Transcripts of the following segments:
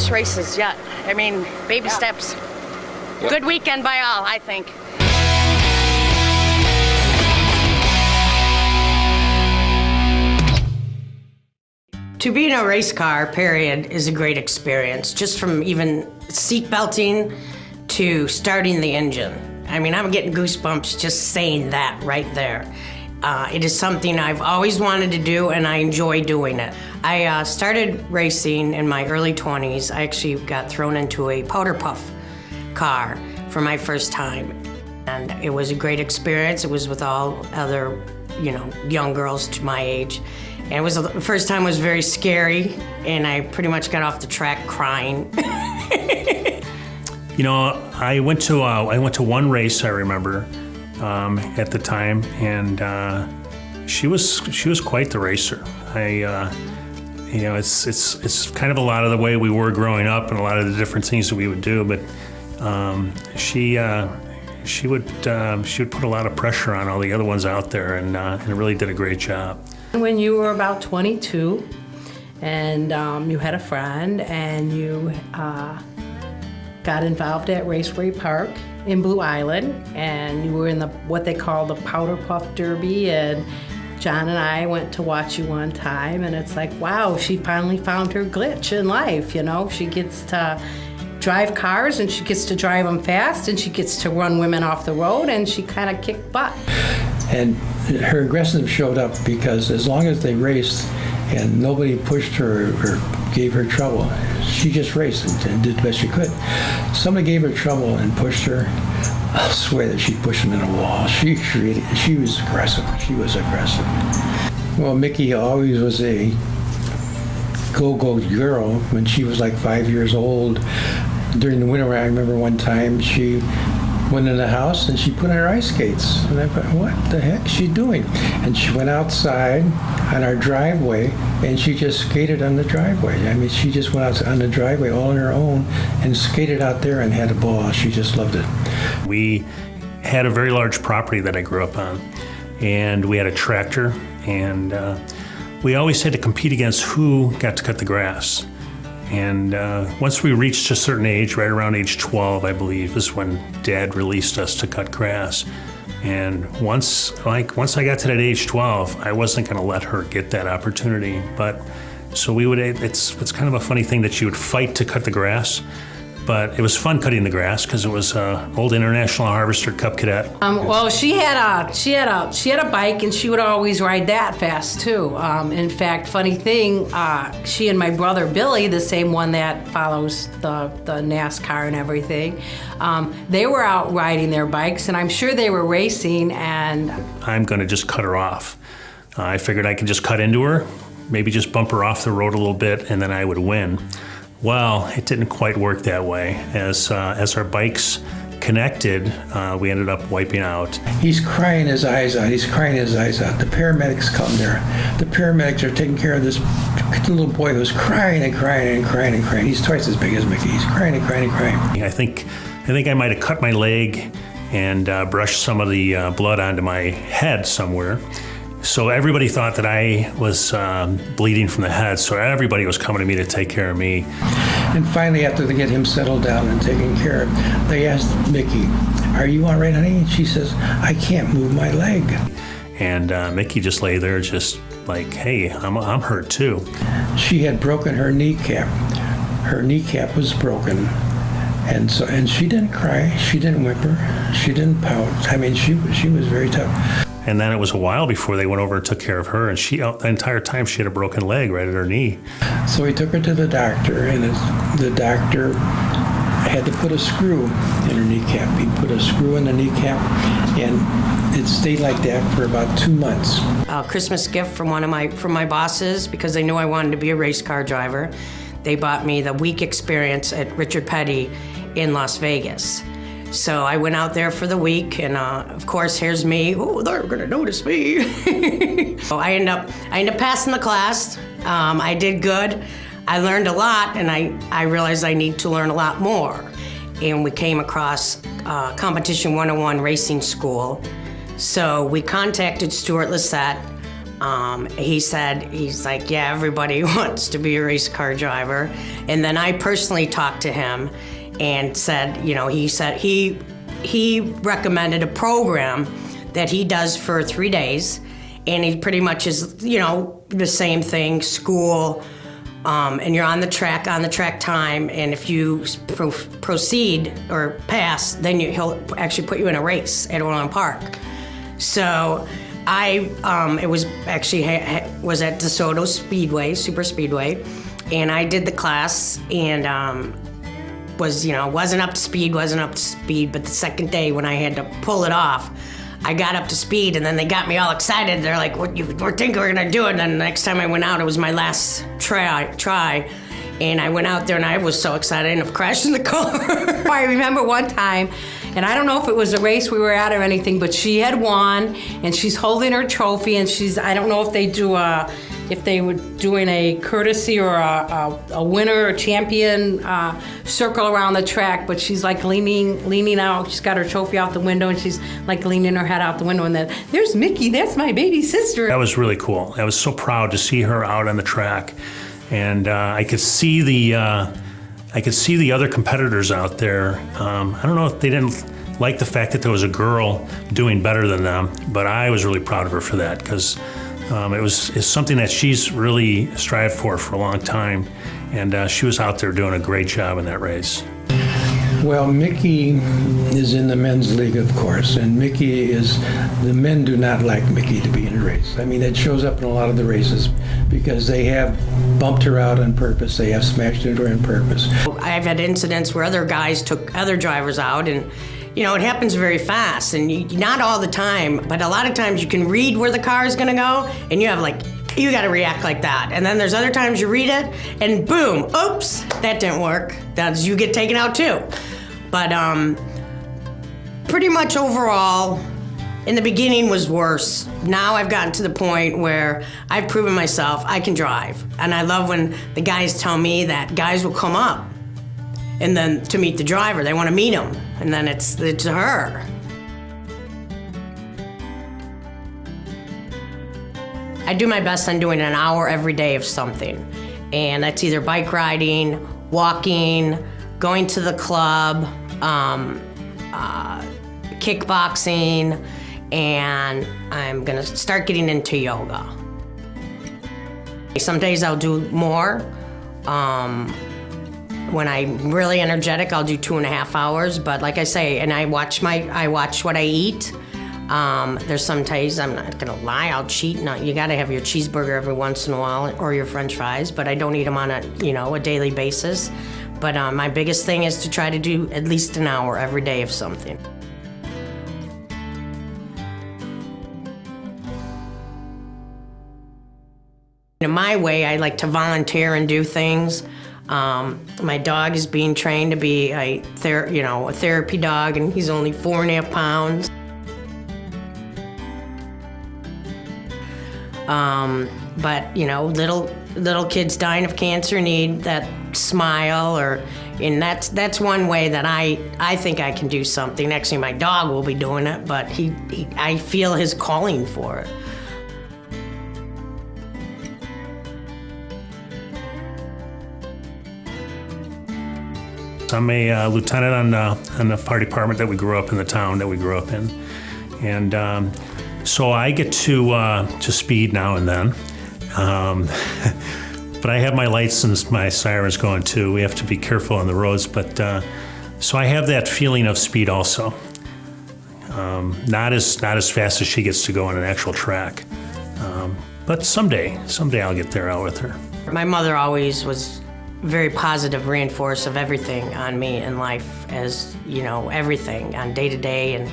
best races yet. I mean, baby steps. Yep. Good weekend by all, I think. To be in a race car, period, is a great experience, just from even seat belting to starting the engine. I mean, I'm getting goosebumps just saying that right there. It is something I've always wanted to do, and I enjoy doing it. I started racing in my early 20s. I actually got thrown into a powder puff car for my first time, and it was a great experience. It was with all other, young girls to my age. And it was the first time was very scary, and I pretty much got off the track crying. I went to one race, I remember, at the time, and she was quite the racer. It's kind of a lot of the way we were growing up and a lot of the different things that we would do, but she would put a lot of pressure on all the other ones out there, and really did a great job. When you were about 22 and you had a friend and you got involved at Raceway Park in Blue Island, and you were in what they call the Powder Puff Derby, and John and I went to watch you one time, and it's like, wow, she finally found her glitch in life, She gets to drive cars, and she gets to drive them fast, and she gets to run women off the road, and she kind of kicked butt. And her aggressiveness showed up because as long as they raced and nobody pushed her or gave her trouble, she just raced and did the best she could. Somebody gave her trouble and pushed her, I'll swear that she pushed them in a wall. She was aggressive. She was aggressive. Well, Mickey always was a go-go girl. When she was like 5 years old, during the winter, I remember one time she went in the house and she put on her ice skates. And I thought, what the heck is she doing? And she went outside on our driveway and she just skated on the driveway. I mean, she just went out on the driveway all on her own and skated out there and had a ball. She just loved it. We had a very large property that I grew up on, and we had a tractor, and we always had to compete against who got to cut the grass. And once we reached a certain age, right around age 12, I believe, is when Dad released us to cut grass. And once I got to that age 12, I wasn't going to let her get that opportunity. But so it's kind of a funny thing that she would fight to cut the grass. But it was fun cutting the grass because it was old International Harvester Cup Cadet. Well, she had a bike, and she would always ride that fast too. In fact, funny thing, she and my brother Billy, the same one that follows the NASCAR and everything, they were out riding their bikes, and I'm sure they were racing. And I'm going to just cut her off. I figured I could just cut into her, maybe just bump her off the road a little bit, and then I would win. Well, it didn't quite work that way. As our bikes connected, we ended up wiping out. He's crying his eyes out. The paramedics come there. The paramedics are taking care of this little boy who's crying and crying and crying and crying. He's twice as big as Mickey. He's crying and crying and crying. I think I might have cut my leg and brushed some of the blood onto my head somewhere. So everybody thought that I was bleeding from the head, so everybody was coming to me to take care of me. And finally, after they get him settled down and taken care of, they asked Mickey, "Are you all right, honey?" And she says, "I can't move my leg." And Mickey just lay there just like, hey, I'm hurt too. She had broken her kneecap. Her kneecap was broken. And she didn't cry, she didn't whimper, she didn't pout. I mean, she was very tough. And then it was a while before they went over and took care of her, and the entire time she had a broken leg right at her knee. So he took her to the doctor, and the doctor had to put a screw in her kneecap. He put a screw in the kneecap, and it stayed like that for about 2 months. A Christmas gift from my bosses, because they knew I wanted to be a race car driver. They bought me the week experience at Richard Petty in Las Vegas. So I went out there for the week, and of course, here's me. Oh, they're gonna notice me. So I end up passing the class. I did good. I learned a lot, and I realized I need to learn a lot more. And we came across Competition 101 Racing School. So we contacted Stuart Lissette he's like, yeah, everybody wants to be a race car driver. And then I personally talked to him and said, you know, he recommended a program that he does for 3 days. And he pretty much is, you know, the same thing, school, and you're on the track time. And if you proceed or pass, then he'll actually put you in a race at Orland Park. So it was actually was at DeSoto Speedway, Super Speedway, and I did the class and wasn't up to speed, but the second day when I had to pull it off, I got up to speed, and then they got me all excited. They're like, we're thinking we're gonna do it. And then the next time I went out, it was my last try. And I went out there and I was so excited I ended up crashing the car. I remember one time, and I don't know if it was a race we were at or anything, but she had won, and she's holding her trophy, and I don't know if they were doing a courtesy or a winner or champion circle around the track, but she's like leaning out. She's got her trophy out the window, and she's like leaning her head out the window, and then there's Mickey, that's my baby sister. That was really cool. I was so proud to see her out on the track, and I could see the other competitors out there. I don't know if they didn't like the fact that there was a girl doing better than them, but I was really proud of her for that, because it's something that she's really strived for a long time, and she was out there doing a great job in that race. Well, Mickey is in the men's league, of course, and the men do not like Mickey to be in a race. I mean, it shows up in a lot of the races because they have bumped her out on purpose, they have smashed into her on purpose. I've had incidents where other guys took other drivers out, and you know, it happens very fast, and not all the time, but a lot of times you can read where the car is gonna go, and you gotta react like that. And then there's other times you read it, and boom, oops, that didn't work. You get taken out too. But pretty much overall, in the beginning was worse. Now I've gotten to the point where I've proven myself I can drive. And I love when the guys tell me that guys will come up and then to meet the driver, they want to meet him, and then it's her. I do my best on doing an hour every day of something, and that's either bike riding, walking, going to the club, kickboxing, and I'm gonna start getting into yoga. Some days I'll do more. When I'm really energetic, I'll do 2.5 hours. But like I say, and I watch what I eat. There's some days, I'm not gonna lie, I'll cheat. You gotta have your cheeseburger every once in a while, or your French fries. But I don't eat them on a daily basis. But my biggest thing is to try to do at least an hour every day of something. In my way, I like to volunteer and do things. My dog is being trained to be a therapy dog, and he's only 4.5 pounds. But little kids dying of cancer need that smile, and that's one way that I think I can do something. Actually, my dog will be doing it, but I feel his calling for it. I'm a lieutenant on the fire department that we grew up in, the town that we grew up in, and so I get to speed now and then. But I have my lights and my sirens going too. We have to be careful on the roads, but so I have that feeling of speed also. Not as fast as she gets to go on an actual track, but someday I'll get there out with her. My mother always was very positive reinforce of everything on me in life, as everything on day to day and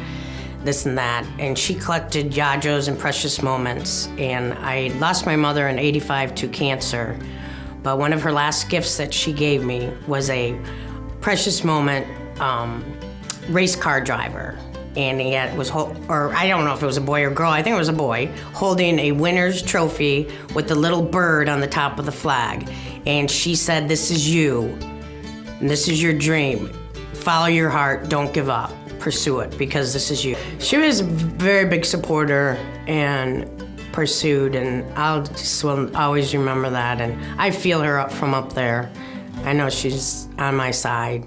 this and that. And she collected Yajos and precious moments. And I lost my mother in '85 to cancer, but one of her last gifts that she gave me was a precious moment race car driver. And I don't know if it was a boy or girl, I think it was a boy, holding a winner's trophy with the little bird on the top of the flag. And she said, "This is you, and this is your dream. Follow your heart, don't give up, pursue it, because this is you." She was a very big supporter, and pursued, and I'll just will always remember that. And I feel her up from up there. I know she's on my side.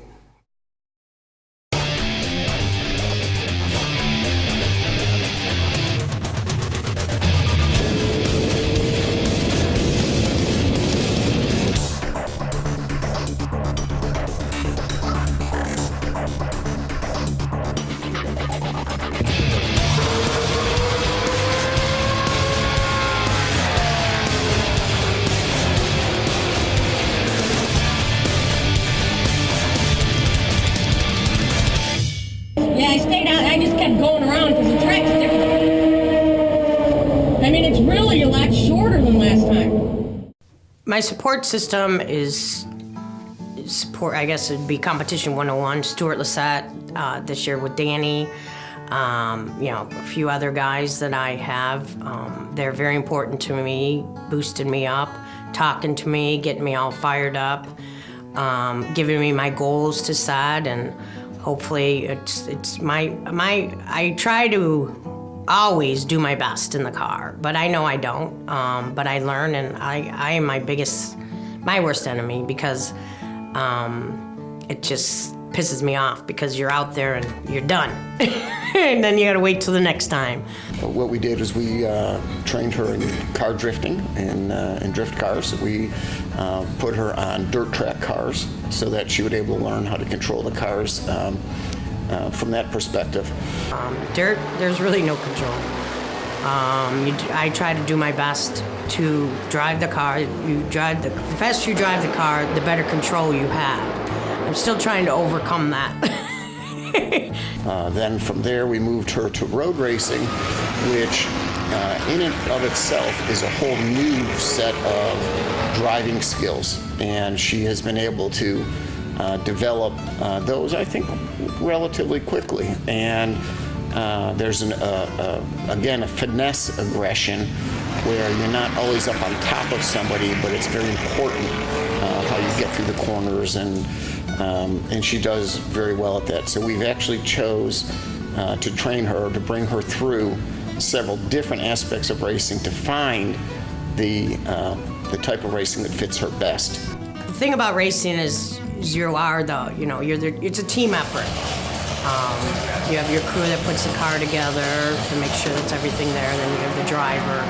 Yeah, I stayed out. I just kept going around because the track's different. I mean, it's really a lot shorter than last time. My support system is support. I guess it'd be Competition 101. Stuart Lissette this year with Danny. A few other guys that I have. They're very important to me, boosting me up, talking to me, getting me all fired up, giving me my goals to set, and hopefully it's my I try to always do my best in the car, but I know I don't. But I learn, and I am my worst enemy, because it just pisses me off, because you're out there and you're done. And then you gotta wait till the next time. What we did is we trained her in car drifting and drift cars. We put her on dirt track cars so that she would be able to learn how to control the cars from that perspective. Dirt, there's really no control. I try to do my best to drive the car. The faster you drive the car, the better control you have. I'm still trying to overcome that. Then from there we moved her to road racing, which in and of itself is a whole new set of driving skills, and she has been able to develop those, I think, relatively quickly. And there's again a finesse aggression where you're not always up on top of somebody, but it's very important how you get through the corners, and she does very well at that. So we've actually chose to train her, to bring her through several different aspects of racing to find the type of racing that fits her best. The thing about racing is you are it's a team effort. You have your crew that puts the car together to make sure that's everything there, and then you have the driver,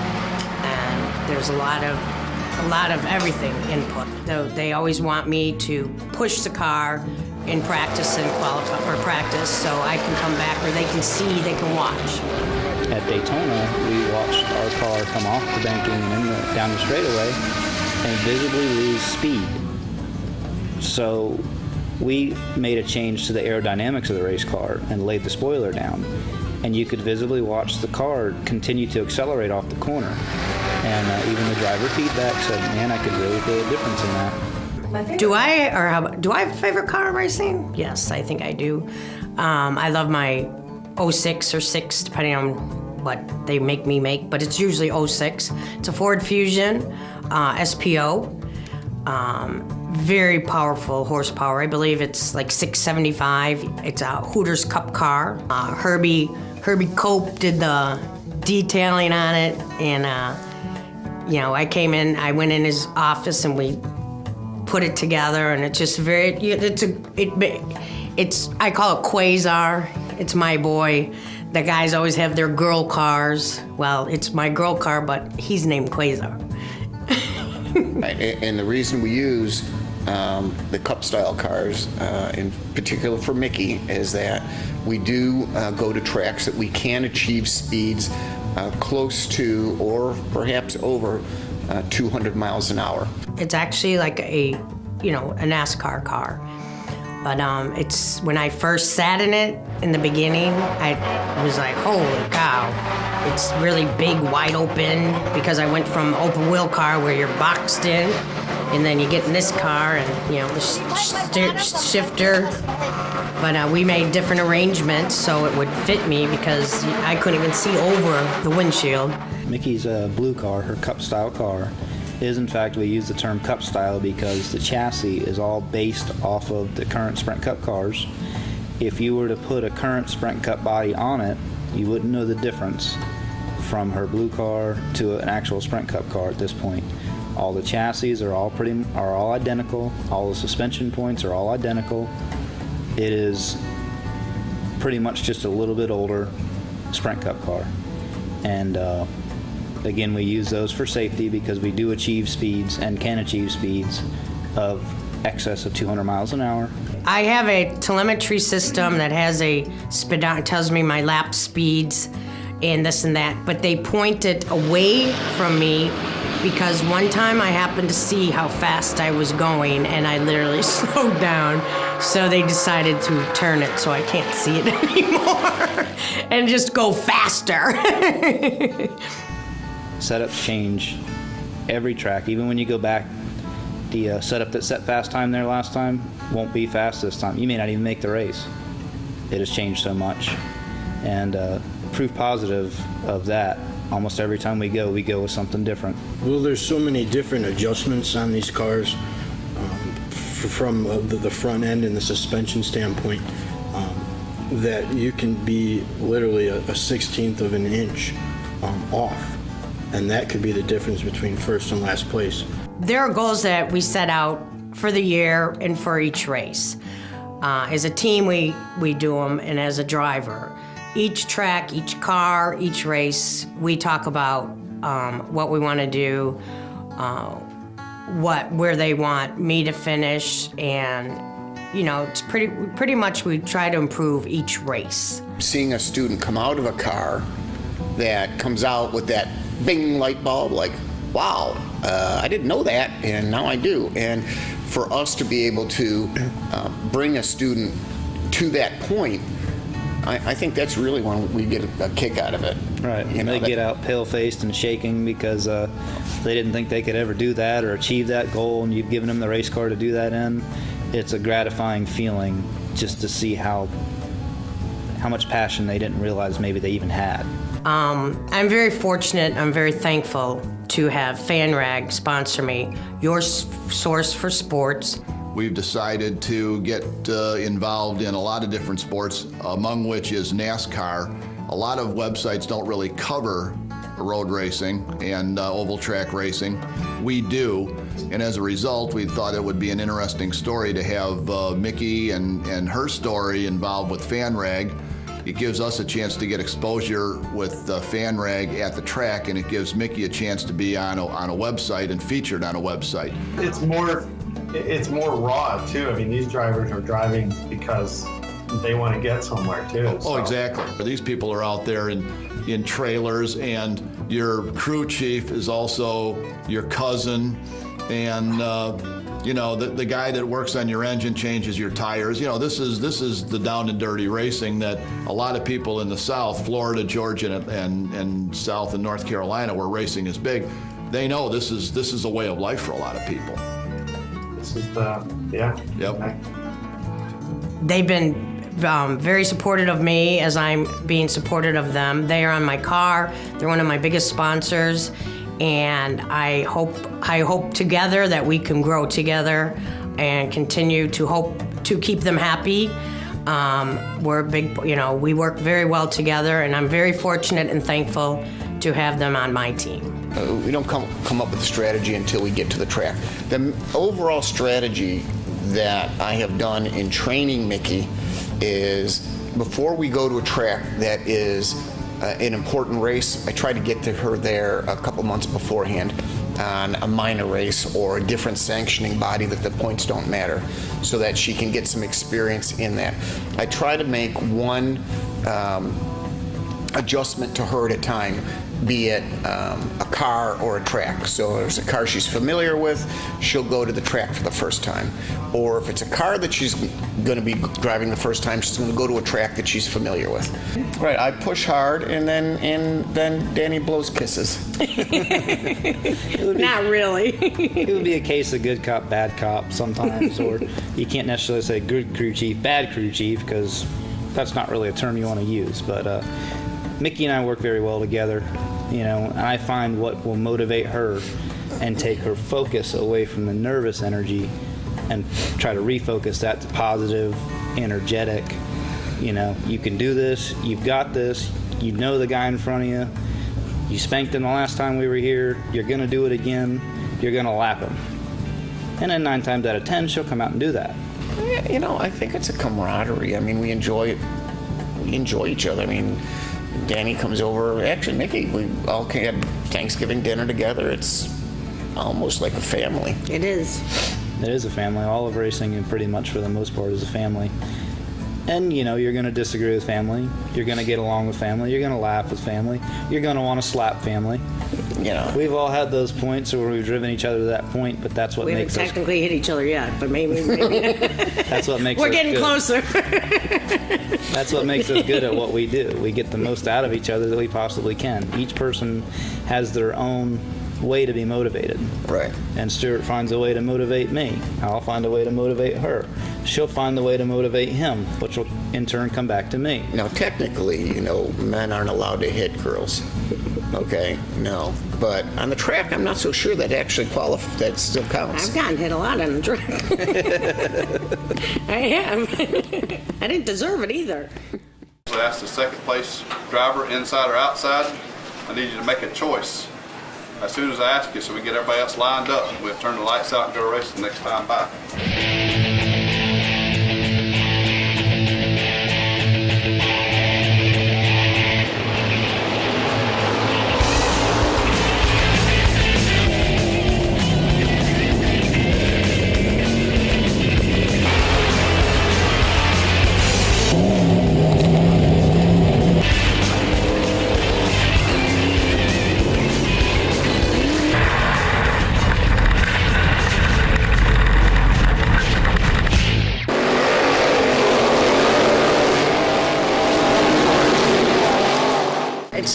and there's a lot of everything input. They always want me to push the car in practice and qualify or practice, so I can come back, or they can see, they can watch. At Daytona, we watched our car come off the banking and down the straightaway and visibly lose speed. So we made a change to the aerodynamics of the race car and laid the spoiler down, and you could visibly watch the car continue to accelerate off the corner. And even the driver feedback said, man, I could really feel a difference in that. Do I have a favorite car in racing? Yes, I think I do. I love my 06 or 6, depending on what they make me make, but it's usually 06. It's a Ford Fusion SPO. Very powerful horsepower. I believe it's like 675. It's a Hooters Cup car. Herbie Cope did the detailing on it, and I went in his office and we put it together, and it's just I call it Quasar. It's my boy. The guys always have their girl cars. Well, it's my girl car, but he's named Quasar. Right. And the reason we use the Cup style cars, in particular for Mickey, is that we do go to tracks that we can achieve speeds close to or perhaps over 200 miles an hour. It's actually like a NASCAR car. But it's when I first sat in it in the beginning, I was like, holy cow. It's really big, wide open, because I went from open wheel car where you're boxed in, and then you get in this car and, the shifter. But we made different arrangements so it would fit me, because I couldn't even see over the windshield. Mickey's blue car, her Cup style car, is in fact, we use the term Cup style because the chassis is all based off of the current Sprint Cup cars. If you were to put a current Sprint Cup body on it, you wouldn't know the difference from her blue car to an actual Sprint Cup car at this point. All the chassis are all identical. All the suspension points are all identical. It is pretty much just a little bit older Sprint Cup car. And again, we use those for safety because we do achieve speeds and can achieve speeds of excess of 200 miles an hour. I have a telemetry system that has a speedometer, tells me my lap speeds and this and that, but they point it away from me because one time I happened to see how fast I was going and I literally slowed down. So they decided to turn it so I can't see it anymore and just go faster. Setups change every track. Even when you go back, the setup that set fast time there last time won't be fast this time. You may not even make the race. It has changed so much. And proof positive of that, almost every time we go with something different. Well, there's so many different adjustments on these cars from the front end and the suspension standpoint that you can be literally a 16th of an inch off. And that could be the difference between first and last place. There are goals that we set out for the year and for each race. As a team, we do them, and as a driver. Each track, each car, each race, we talk about what we want to do, where they want me to finish, and it's pretty much we try to improve each race. Seeing a student come out of a car that comes out with that bing light bulb, like, wow, I didn't know that, and now I do. And for us to be able to bring a student to that point, I think that's really when we get a kick out of it. Right. They get out pale-faced and shaking because they didn't think they could ever do that or achieve that goal, and you've given them the race car to do that in. It's a gratifying feeling just to see how much passion they didn't realize maybe they even had. I'm very fortunate, I'm very thankful to have FanRag sponsor me, your source for sports. We've decided to get involved in a lot of different sports, among which is NASCAR. A lot of websites don't really cover road racing and oval track racing. We do, and as a result, we thought it would be an interesting story to have Mickey and her story involved with FanRag. It gives us a chance to get exposure with FanRag at the track, and it gives Mickey a chance to be on a website and featured on a website. It's more raw too. I mean, these drivers are driving because they want to get somewhere too. Oh, exactly. These people are out there in trailers, and your crew chief is also your cousin, and the guy that works on your engine changes your tires. This is the down and dirty racing that a lot of people in the South, Florida, Georgia, and South and North Carolina, where racing is big, they know this is a way of life for a lot of people. This is Yep. They've been very supportive of me as I'm being supportive of them. They are on my car. They're one of my biggest sponsors, and I hope together that we can grow together and continue to hope to keep them happy. We're big, we work very well together, and I'm very fortunate and thankful to have them on my team. We don't come up with a strategy until we get to the track. The overall strategy that I have done in training Mickey is before we go to a track that is an important race, I try to get to her there a couple months beforehand on a minor race or a different sanctioning body that the points don't matter, so that she can get some experience in that. I try to make one adjustment to her at a time, be it a car or a track. So if there's a car she's familiar with, she'll go to the track for the first time. Or if it's a car that she's going to be driving the first time, she's going to go to a track that she's familiar with. Right, I push hard, and then Danny blows kisses. Not really. It would be a case of good cop, bad cop sometimes, or you can't necessarily say good crew chief, bad crew chief, because that's not really a term you want to use. But Mickey and I work very well together, and I find what will motivate her and take her focus away from the nervous energy and try to refocus that to positive, energetic. You can do this, you've got this, the guy in front of you, You spanked him the last time we were here. You're going to do it again. You're going to lap him. And then 9 times out of 10, she'll come out and do that. Yeah, you know, I think it's a camaraderie. I mean, we enjoy each other. I mean, Danny comes over. Actually, Nikki, we all had Thanksgiving dinner together. It's almost like a family. It is. It is a family. All of racing, and pretty much for the most part, is a family. And, you know, you're going to disagree with family. You're going to get along with family. You're going to laugh with family. You're going to want to slap family. You know, We've all had those points where we've driven each other to that point, but that's what We haven't makes us. technically hit each other yet, but maybe. That's what makes We're us getting good. closer. That's what makes us good at what we do. We get the most out of each other that we possibly can. Each person has their own way to be motivated. right. And Stuart finds a way to motivate me. I'll find a way to motivate her. She'll find a way to motivate him, which will in turn come back to me. Now, technically, you know, men aren't allowed to hit girls. Okay, no. But on the track, I'm not so sure that actually that still counts. I've gotten hit a lot on the track. I have. I didn't deserve it either. So ask the second place driver, inside or outside, I need you to make a choice. As soon as I ask you, so we get everybody else lined up, we'll turn the lights out and go racing next time by.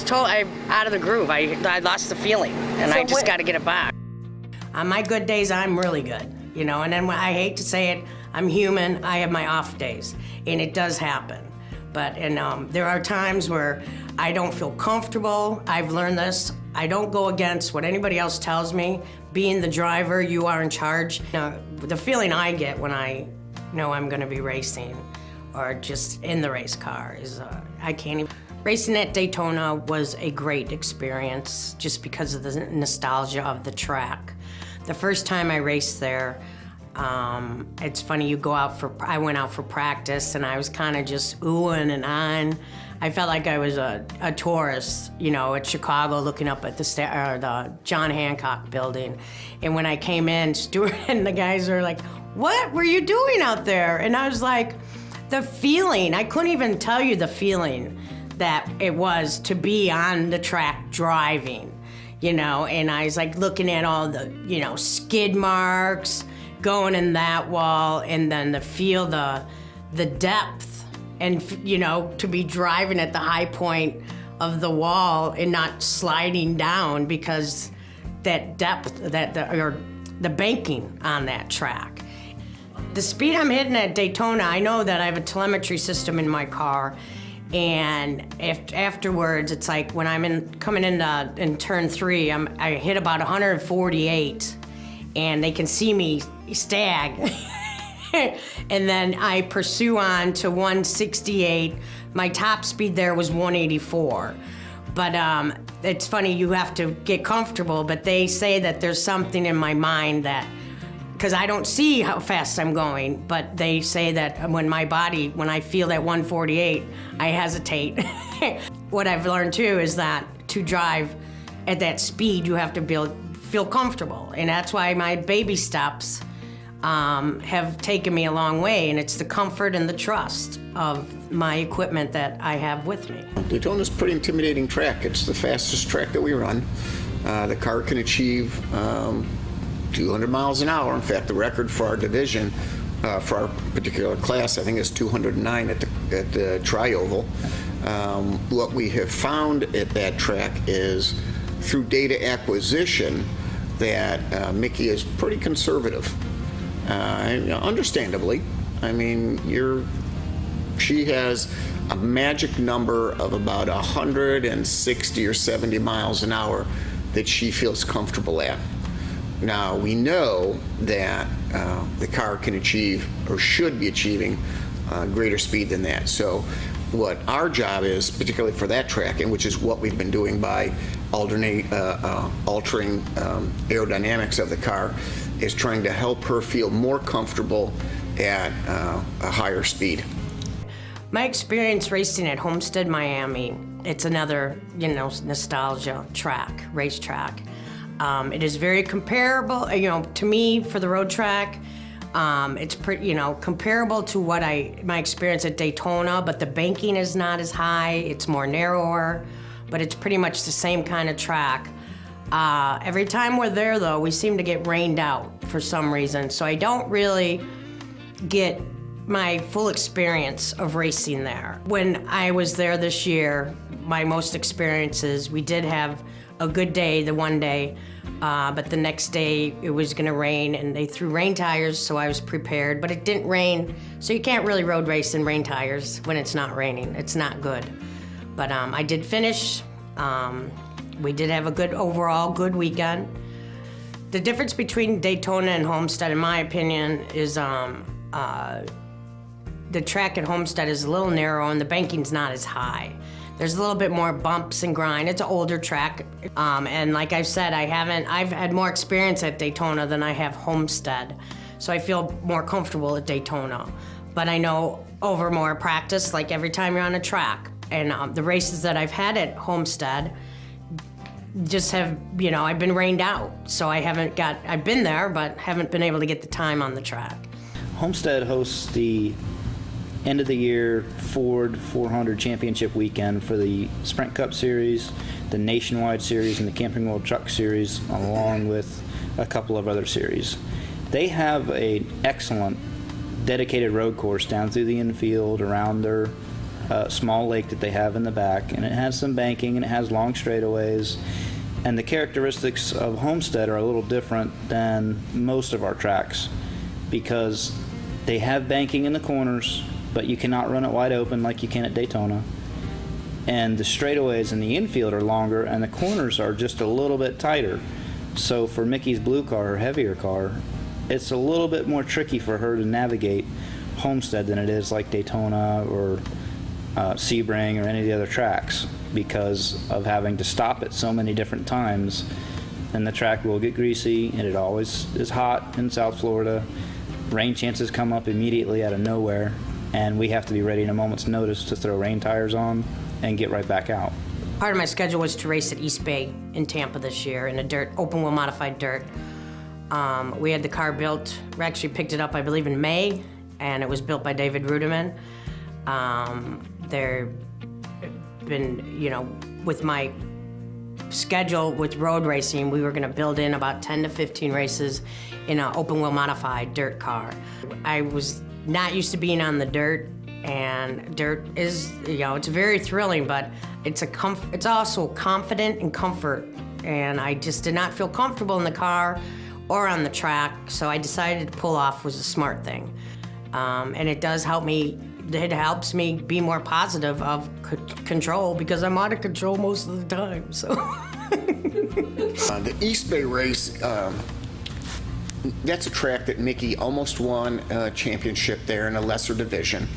I'm out of the groove. I lost the feeling, and I just got to get it back. On my good days, I'm really good, you know, and then when I hate to say it, I'm human. I have my off days, and it does happen. But there are times where I don't feel comfortable. I've learned this. I don't go against what anybody else tells me. Being the driver, you are in charge. Now, the feeling I get when I know I'm going to be racing or just in the race car is I can't even. Racing at Daytona was a great experience just because of the nostalgia of the track. The first time I raced there, it's funny, I went out for practice and I was kind of just oohing and ahhing. I felt like I was a tourist, you know, at Chicago looking up at the John Hancock building. And when I came in, Stuart and the guys were like, "What were you doing out there?" And I was like, the feeling, I couldn't even tell you the feeling that it was to be on the track driving, you know, and I was like looking at all the, you know, skid marks going in that wall, and then to feel the depth and, you know, to be driving at the high point of the wall and not sliding down because that depth, the banking on that track. The speed I'm hitting at Daytona, I know that I have a telemetry system in my car. And afterwards, it's like when I'm coming in turn 3, I hit about 148, and they can see me stag. And then I pursue on to 168. My top speed there was 184. But it's funny, you have to get comfortable, but they say that there's something in my mind that, because I don't see how fast I'm going, but they say that when I feel that 148, I hesitate. What I've learned too is that to drive at that speed, you have to feel comfortable. And that's why my baby steps have taken me a long way, and it's the comfort and the trust of my equipment that I have with me. Daytona's a pretty intimidating track. It's the fastest track that we run. The car can achieve 200 miles an hour. In fact, the record for our division, for our particular class, I think is 209 at the Tri-Oval. What we have found at that track is through data acquisition that Mickey is pretty conservative. Understandably. I mean, she has a magic number of about 160 or 70 miles an hour that she feels comfortable at. Now, we know that the car can achieve, or should be achieving, greater speed than that. So what our job is, particularly for that track, and which is what we've been doing by altering aerodynamics of the car, is trying to help her feel more comfortable at a higher speed. My experience racing at Homestead, Miami, it's another, nostalgia track, racetrack. It is very comparable, to me for the road track. It's pretty, comparable to my experience at Daytona, but the banking is not as high. It's more narrower, but it's pretty much the same kind of track. Every time we're there, though, we seem to get rained out for some reason, so I don't really get my full experience of racing there. When I was there this year, my most experiences, we did have a good day the one day, but the next day it was gonna rain and they threw rain tires, so I was prepared, but it didn't rain, so you can't really road race in rain tires when it's not raining. It's not good. But I did finish. We did have a overall good weekend. The difference between Daytona and Homestead, in my opinion, is the track at Homestead is a little narrow and the banking's not as high. There's a little bit more bumps and grind. It's an older track, and like I've said, I've had more experience at Daytona than I have Homestead, so I feel more comfortable at Daytona. But I know over more practice, like every time you're on a track, and the races that I've had at Homestead just have, I've been rained out, so I've been there, but haven't been able to get the time on the track. Homestead hosts the end of the year Ford 400 Championship weekend for the Sprint Cup Series, the Nationwide Series, and the Camping World Truck Series, along with a couple of other series. They have an excellent dedicated road course down through the infield around their small lake that they have in the back, and it has some banking and it has long straightaways. And the characteristics of Homestead are a little different than most of our tracks because they have banking in the corners, but you cannot run it wide open like you can at Daytona. And the straightaways in the infield are longer and the corners are just a little bit tighter. So for Mickey's blue car, her heavier car, it's a little bit more tricky for her to navigate Homestead than it is like Daytona or Sebring or any of the other tracks because of having to stop at so many different times. And the track will get greasy, and it always is hot in South Florida. Rain chances come up immediately out of nowhere, and we have to be ready in a moment's notice to throw rain tires on and get right back out. Part of my schedule was to race at East Bay in Tampa this year in a open wheel modified dirt. We had the car built, we actually picked it up, I believe, in May, and it was built by David Ruderman. There been, with my schedule with road racing, we were gonna build in about 10 to 15 races in an open wheel modified dirt car. I was not used to being on the dirt, and dirt is, it's very thrilling, but it's also confident and comfort, and I just did not feel comfortable in the car or on the track, so I decided to pull off was a smart thing. And it does help me, it helps me be more positive of control because I'm out of control most of the time, so. The East Bay race, that's a track that Mickey almost won a championship there in a lesser division.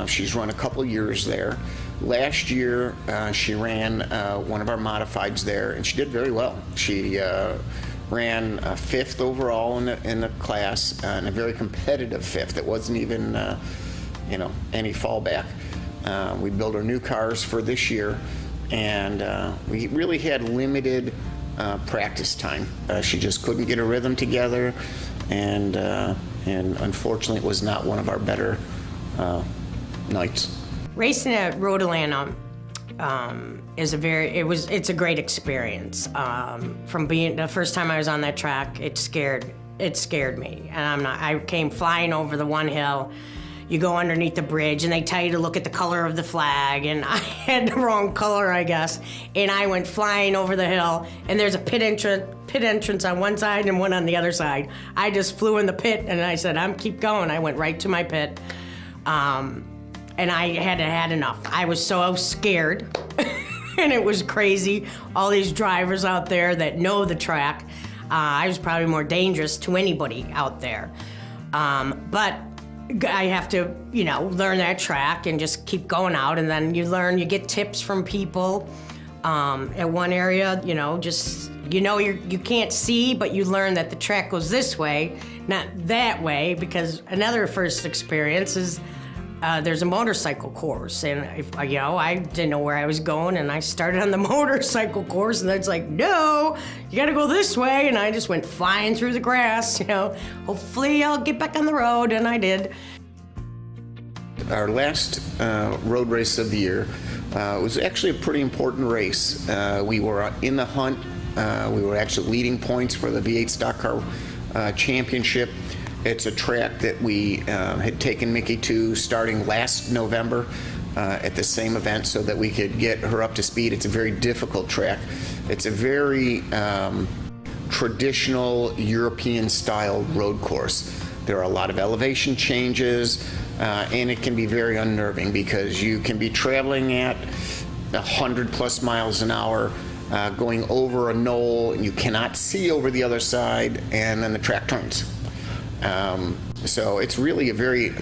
She's run a couple years there. Last year, she ran one of our modifieds there, and she did very well. She ran fifth overall in the class, and a very competitive fifth. It wasn't even, any fallback. We built our new cars for this year, and we really had limited practice time. She just couldn't get a rhythm together, and unfortunately, it was not one of our better nights. Racing at Road Atlanta it's a great experience. From being the first time I was on that track, it scared me, and I came flying over the one hill. You go underneath the bridge, and they tell you to look at the color of the flag, and I had the wrong color, I guess, and I went flying over the hill, and there's a pit entrance on one side and one on the other side. I just flew in the pit, and I said, keep going. I went right to my pit, and I had enough. I was so scared, and it was crazy. All these drivers out there that know the track. I was probably more dangerous to anybody out there, but I have to, learn that track and just keep going out, and then you get tips from people At one area, you can't see, but you learn that the track goes this way, not that way, because another first experience is there's a motorcycle course, and I didn't know where I was going, and I started on the motorcycle course, and it's like, no, you gotta go this way, and I just went flying through the grass, hopefully I'll get back on the road, and I did. Our last road race of the year was actually a pretty important race. We were in the hunt. We were actually leading points for the V8 Stock Car Championship. It's a track that we had taken Mickey to starting last November at the same event so that we could get her up to speed. It's a very difficult track. It's a very traditional European-style road course. There are a lot of elevation changes, and it can be very unnerving because you can be traveling at 100+ miles an hour, going over a knoll, and you cannot see over the other side, and then the track turns. So it's really a very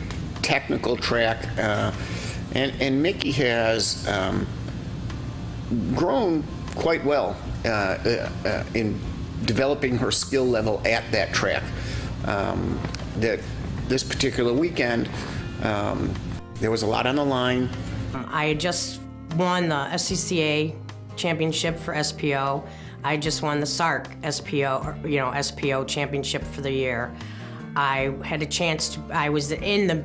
technical track, and Mickey has grown quite well in developing her skill level at that track. This particular weekend, there was a lot on the line. I had just won the SCCA championship for SPO. I just won the SARC SPO championship for the year. I had a chance to, I was in the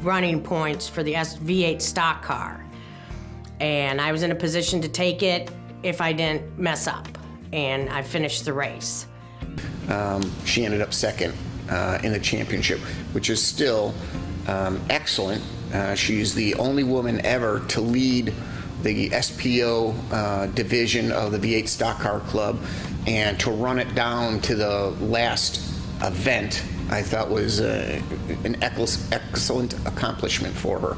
running points for the V8 stock car. And I was in a position to take it if I didn't mess up. And I finished the race. She ended up second in the championship, which is still excellent. She's the only woman ever to lead the SPO division of the V8 Stock Car Club, and to run it down to the last event, I thought was an excellent accomplishment for her.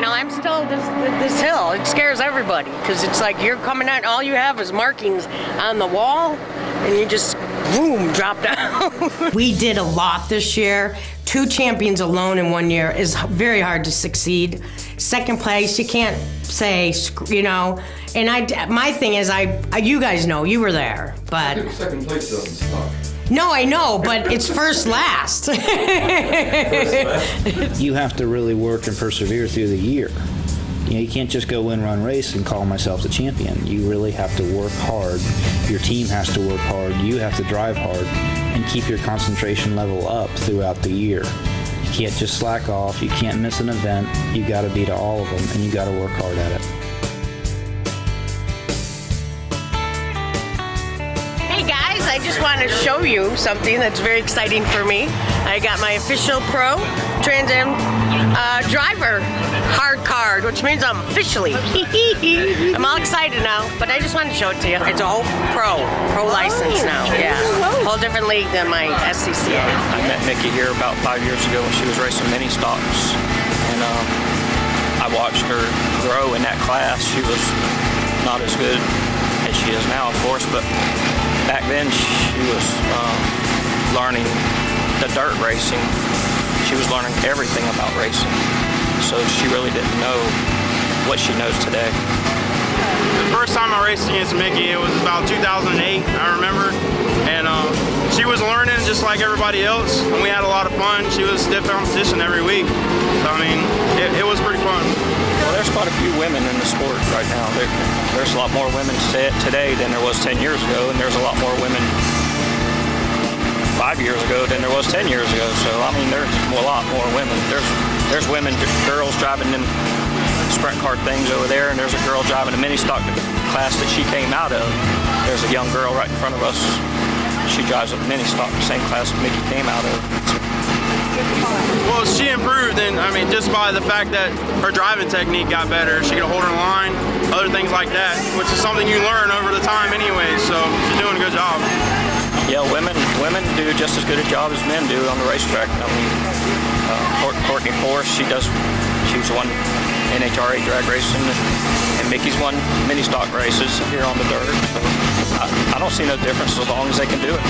I'm still this hill. It scares everybody because it's like you're coming out and all you have is markings on the wall and you just, boom, drop down. We did a lot this year. 2 champions alone in 1 year is very hard to succeed. Second place, you can't say, and my thing is, you guys know, you were there, but. Second place doesn't suck. No, I know, but it's first last. You have to really work and persevere through the year. You can't just go win, run, race and call myself the champion. You really have to work hard. Your team has to work hard. You have to drive hard and keep your concentration level up throughout the year. You can't just slack off. You can't miss an event. You got to beat all of them, and you got to work hard at it. Hey guys, I just want to show you something that's very exciting for me. I got my official Pro Trans Am driver hard card, which means I'm officially. I'm all excited now, but I just wanted to show it to you. It's a whole pro license now. Yeah, whole different league than my SCCA. I met Mickey here about 5 years ago when she was racing mini stocks, and I watched her grow in that class. She was not as good as she is now, of course, but back then she was learning the dirt racing. She was learning everything about racing, so she really didn't know what she knows today. The first time I raced against Mickey, it was about 2008, I remember, and she was learning just like everybody else, and we had a lot of fun. She was stiff competition every week, so I mean, it was pretty fun. Well, there's quite a few women in the sport right now. There's a lot more women today than there was 10 years ago, and there's a lot more women 5 years ago than there was 10 years ago. So, I mean, there's a lot more women. There's women, girls driving them sprint car things over there, and there's a girl driving a mini stock class that she came out of. There's a young girl right in front of us. She drives a mini stock, the same class Mickey came out of. Well, she improved, and I mean, just by the fact that her driving technique got better, she could hold her line, other things like that, which is something you learn over the time anyway. So she's doing a good job. Yeah, women do just as good a job as men do on the racetrack. I mean, Courtney Forrest, she's won NHRA drag racing, and Mickey's won mini stock races here on the dirt. So I don't see no difference as long as they can do it.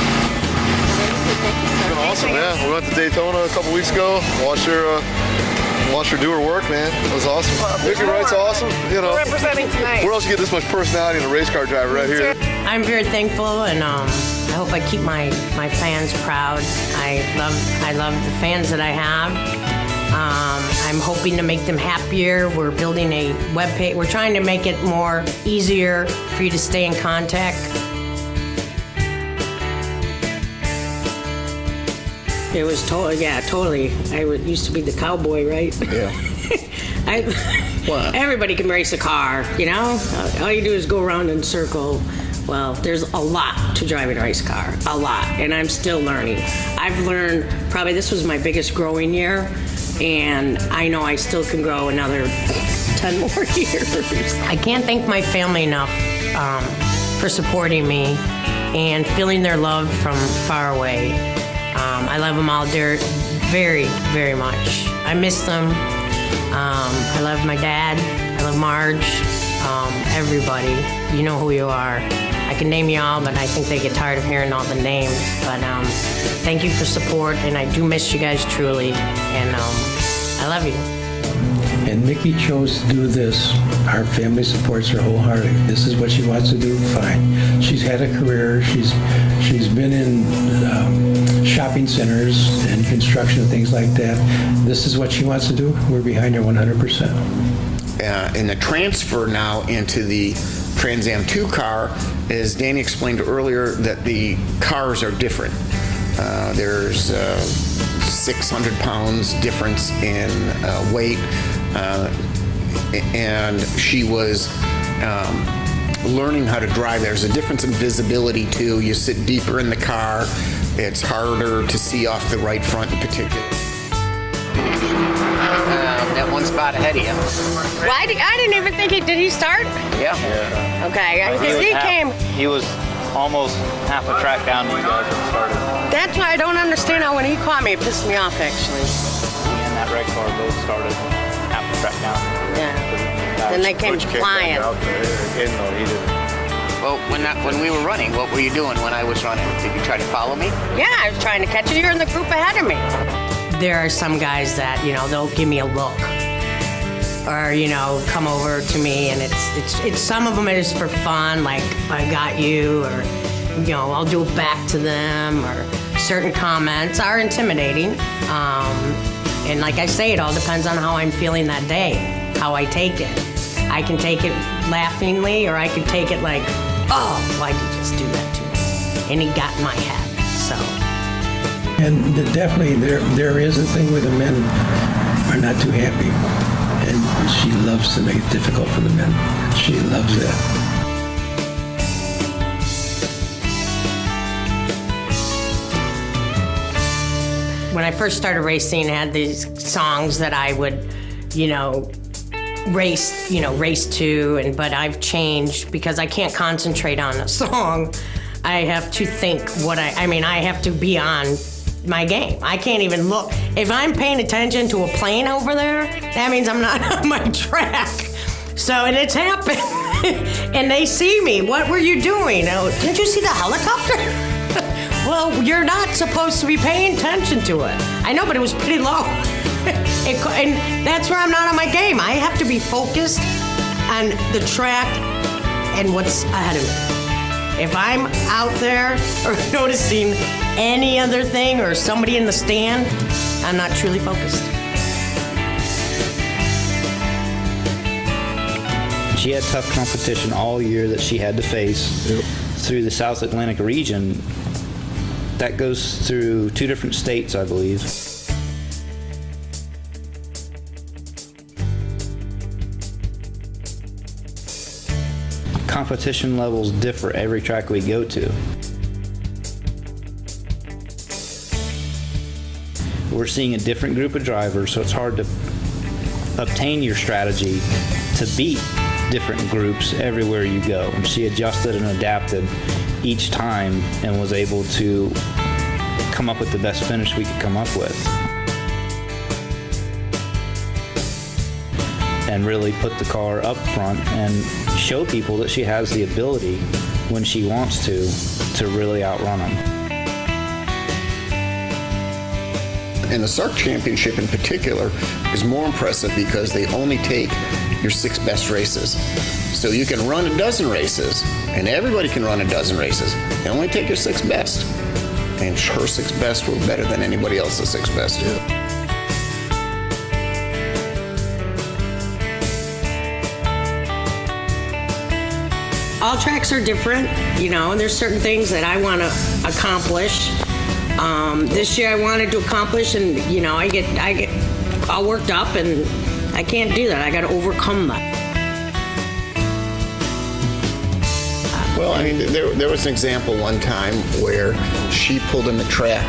It's been awesome, yeah. We went to Daytona a couple weeks ago. Watched her do her work, man. It was awesome. Mickey Wright's awesome. You know, We're representing tonight. where else you get this much personality in a race car driver right here? I'm very thankful, and I hope I keep my fans proud. I love the fans that I have. I'm hoping to make them happier. We're building a webpage. We're trying to make it more easier for you to stay in contact. It was totally. I used to be the cowboy, right? Yeah. Everybody can race a car, you know? All you do is go around in a circle. Well, there's a lot to driving a race car, a lot, and I'm still learning. I've learned, probably this was my biggest growing year, and I know I still can grow another 10 more years. I can't thank my family enough for supporting me and feeling their love from far away. I love them all very, very much. I miss them. I love my dad. I love Marge. Everybody. You know who you are. I can name you all, but I think they get tired of hearing all the names. But thank you for support, and I do miss you guys truly. And I love you. And Mickey chose to do this. Our family supports her wholeheartedly. This is what she wants to do, fine. She's had a career. She's been in shopping centers and construction and things like that. This is what she wants to do. We're behind her 100%. And the transfer now into the Trans Am 2 car, as Danny explained earlier, that the cars are different. There's 600 pounds difference in weight, and she was learning how to drive. There's a difference in visibility too. You sit deeper in the car. It's harder to see off the right front in particular. That one spot ahead of you. Well, I didn't even think did he start? Yeah. Okay, because he came. He was almost half a track down when you guys had started. That's why I don't understand how when he caught me, it pissed me off actually. Me and that red car both started half a track down. Yeah. Then they came flying. Well, when we were running, what were you doing when I was running? Did you try to follow me? Yeah, I was trying to catch you. You're in the group ahead of me. There are some guys that, you know, they'll give me a look or, you know, come over to me, and it's some of them is for fun, like I got you, or, you know, I'll do it back to them, or certain comments are intimidating. And like I say, it all depends on how I'm feeling that day, how I take it. I can take it laughingly, or I can take it like, oh, why'd you just do that to me? And he got in my head, so. And definitely there is a thing where the men are not too happy. And she loves to make it difficult for the men. She loves that. When I first started racing, I had these songs that I would, you know, race to, but I've changed because I can't concentrate on a song. I have to think I have to be on my game. I can't even look. If I'm paying attention to a plane over there, that means I'm not on my track. So, and it's happened. And they see me. What were you doing? Oh, didn't you see the helicopter? Well, you're not supposed to be paying attention to it. I know, but it was pretty low. And that's where I'm not on my game. I have to be focused on the track and what's ahead of me. If I'm out there or noticing any other thing or somebody in the stand, I'm not truly focused. she had tough competition all year that she had to face through the South Atlantic region. That goes through 2 different states, I believe. Competition levels differ every track we go to. We're seeing a different group of drivers, so it's hard to obtain your strategy to beat different groups everywhere you go. And she adjusted and adapted each time and was able to come up with the best finish we could come up with. And really put the car up front and show people that she has the ability, when she wants to really outrun them. And the SARC Championship in particular is more impressive because they only take your 6 best races. So you can run a dozen races, and everybody can run a dozen races. They only take your 6 best. And her 6 best were better than anybody else's 6 best. All tracks are different, and there's certain things that I want to accomplish. This year I wanted to accomplish, and I get all worked up, and I can't do that. I got to overcome that. Well, I mean, there was an example one time where she pulled off the track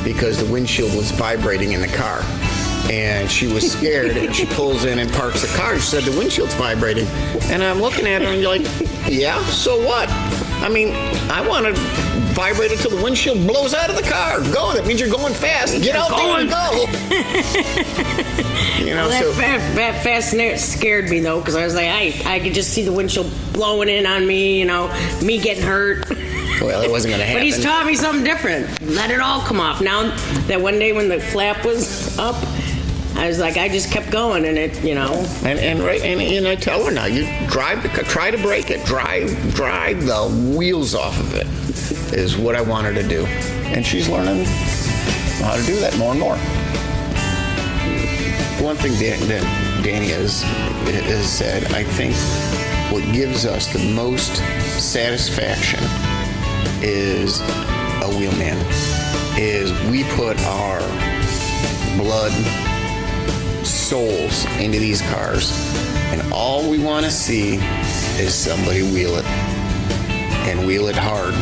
because the windshield was vibrating in the car. And she was scared, and she pulls in and parks the car. She said, the windshield's vibrating. And I'm looking at her, and you're like, yeah, so what? I mean, I want to vibrate until the windshield blows out of the car. Go, that means you're going fast. Get out there and go. That fast scared me, though, because I was like, I could just see the windshield blowing in on me, me getting hurt. Well, it wasn't going to happen. But he's taught me something different. Let it all come off. Now, that one day when the flap was up, I was like, I just kept going, and it, And I tell her now, you try to break it. Drive the wheels off of it is what I want her to do. And she's learning how to do that more and more. One thing Danny has said, I think what gives us the most satisfaction is a wheelman, is we put our blood, souls into these cars, and all we want to see is somebody wheel it, and wheel it hard.